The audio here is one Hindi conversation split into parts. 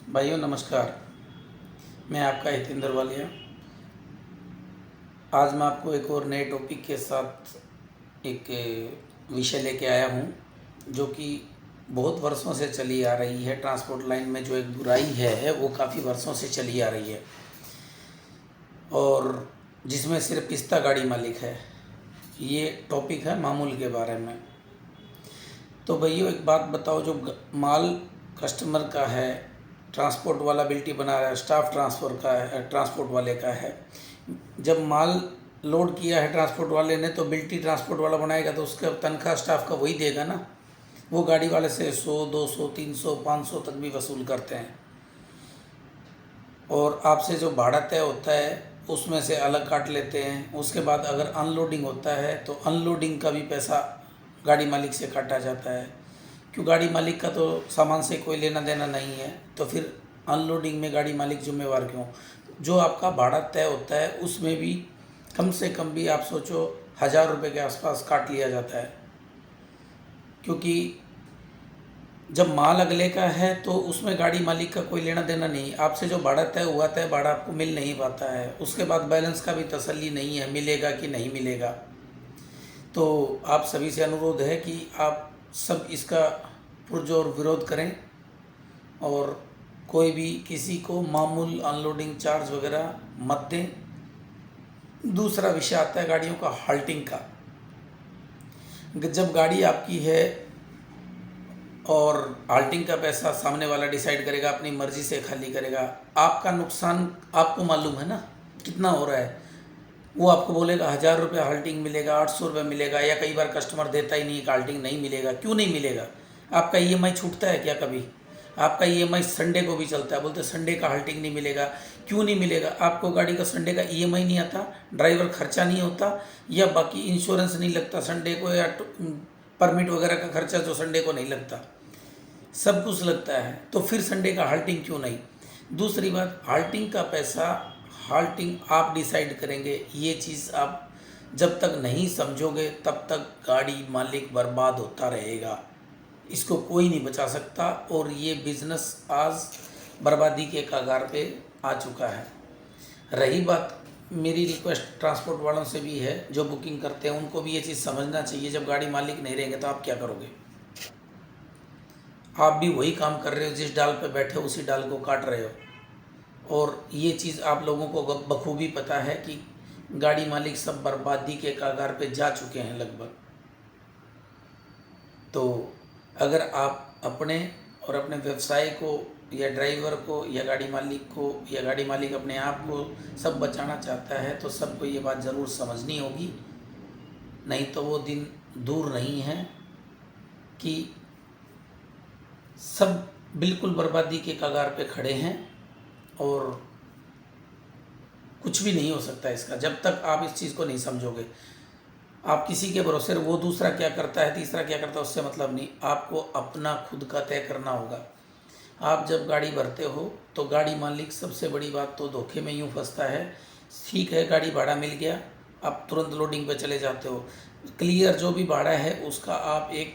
भाइयों नमस्कार। मैं आपका हितेंद्र वालिया। आज मैं आपको एक और नए टॉपिक के साथ एक विषय लेके आया हूँ जो कि बहुत वर्षों से चली आ रही है। ट्रांसपोर्ट लाइन में जो एक बुराई है वो काफ़ी वर्षों से चली आ रही है और जिसमें सिर्फ पिस्ता गाड़ी मालिक है। ये टॉपिक है मामूल के बारे में। तो भैया एक बात बताओ, जो माल कस्टमर का है, ट्रांसपोर्ट वाला बिल्टी बना रहा है, स्टाफ ट्रांसफ़र का है, ट्रांसपोर्ट वाले का है। जब माल लोड किया है ट्रांसपोर्ट वाले ने तो बिल्टी ट्रांसपोर्ट वाला बनाएगा तो उसका तनख्वाह स्टाफ का वही देगा ना। वो गाड़ी वाले से 100, 200, 300, 500 तक भी वसूल करते हैं और आपसे जो भाड़ा तय होता है उसमें से अलग काट लेते हैं। उसके बाद अगर अनलोडिंग होता है तो अनलोडिंग का भी पैसा गाड़ी मालिक से काटा जाता है। क्यों, गाड़ी मालिक का तो सामान से कोई लेना देना नहीं है, तो फिर अनलोडिंग में गाड़ी मालिक जिम्मेवार क्यों। जो आपका भाड़ा तय होता है उसमें भी कम से कम भी आप सोचो 1000 रुपये के आसपास काट लिया जाता है। क्योंकि जब माल अगले का है तो उसमें गाड़ी मालिक का कोई लेना देना नहीं। आपसे जो भाड़ा तय हुआ तय भाड़ा आपको मिल नहीं पाता है, उसके बाद बैलेंस का भी तसल्ली नहीं है मिलेगा कि नहीं मिलेगा। तो आप सभी से अनुरोध है कि आप सब इसका पुरजोर विरोध करें और कोई भी किसी को मामूल अनलोडिंग चार्ज वगैरह मत दें। दूसरा विषय आता है गाड़ियों का हाल्टिंग का। जब गाड़ी आपकी है और हाल्टिंग का पैसा सामने वाला डिसाइड करेगा, अपनी मर्ज़ी से खाली करेगा, आपका नुकसान आपको मालूम है ना कितना हो रहा है। वो आपको बोलेगा 1000 रुपये हाल्टिंग मिलेगा, 800 रुपये मिलेगा, या कई बार कस्टमर देता ही नहीं कि हाल्टिंग नहीं मिलेगा। क्यों नहीं मिलेगा? आपका ईएमआई छूटता है क्या कभी? आपका ईएमआई संडे को भी चलता है, बोलते संडे का हाल्टिंग नहीं मिलेगा। क्यों नहीं मिलेगा? आपको गाड़ी का संडे का ईएमआई नहीं आता, ड्राइवर खर्चा नहीं होता, या बाकी इंश्योरेंस नहीं लगता संडे को, या परमिट वगैरह का खर्चा जो संडे को नहीं लगता, सब कुछ लगता है। तो फिर संडे का हाल्टिंग क्यों नहीं? दूसरी बात, हाल्टिंग का पैसा हाल्टिंग आप डिसाइड करेंगे। ये चीज़ आप जब तक नहीं समझोगे तब तक गाड़ी मालिक बर्बाद होता रहेगा, इसको कोई नहीं बचा सकता। और ये बिज़नेस आज बर्बादी के कगार पे आ चुका है। रही बात, मेरी रिक्वेस्ट ट्रांसपोर्ट वालों से भी है जो बुकिंग करते हैं, उनको भी ये चीज़ समझना चाहिए। जब गाड़ी मालिक नहीं रहेंगे तो आप क्या करोगे? आप भी वही काम कर रहे हो, जिस डाल पे बैठे हो उसी डाल को काट रहे हो। और ये चीज़ आप लोगों को बखूबी पता है कि गाड़ी मालिक सब बर्बादी के कगार पे जा चुके हैं लगभग। तो अगर आप अपने और अपने व्यवसाय को या ड्राइवर को या गाड़ी मालिक को या गाड़ी मालिक अपने आप को सब बचाना चाहता है तो सबको ये बात ज़रूर समझनी होगी। नहीं तो वो दिन दूर नहीं है कि सब बिल्कुल बर्बादी के कगार पे खड़े हैं और कुछ भी नहीं हो सकता इसका जब तक आप इस चीज़ को नहीं समझोगे। आप किसी के भरोसे, वो दूसरा क्या करता है, तीसरा क्या करता है, उससे मतलब नहीं। आपको अपना खुद का तय करना होगा। आप जब गाड़ी भरते हो तो गाड़ी मालिक सबसे बड़ी बात तो धोखे में यूँ फंसता है। ठीक है, गाड़ी भाड़ा मिल गया, आप तुरंत लोडिंग पे चले जाते हो। क्लियर जो भी भाड़ा है उसका आप एक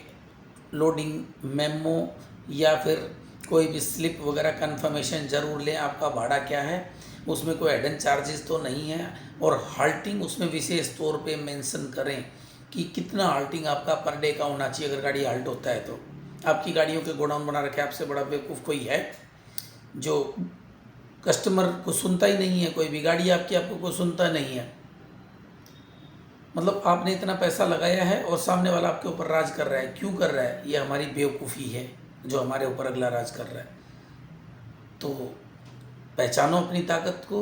लोडिंग मेमो या फिर कोई भी स्लिप वगैरह कंफर्मेशन ज़रूर लें, आपका भाड़ा क्या है, उसमें कोई हिडन चार्जेस तो नहीं है। और हाल्टिंग उसमें विशेष तौर पे मेंशन करें कि कितना हाल्टिंग आपका पर डे का होना चाहिए। अगर गाड़ी हाल्ट होता है तो आपकी गाड़ियों के गोडाउन बना रखे, आपसे बड़ा बेवकूफ़ कोई है जो कस्टमर को सुनता ही नहीं है? कोई भी गाड़ी आपकी आपको कोई सुनता नहीं है। मतलब आपने इतना पैसा लगाया है और सामने वाला आपके ऊपर राज कर रहा है। क्यों कर रहा है? ये हमारी बेवकूफ़ी है जो हमारे ऊपर अगला राज कर रहा है। तो पहचानो अपनी ताकत को।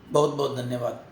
बहुत बहुत धन्यवाद।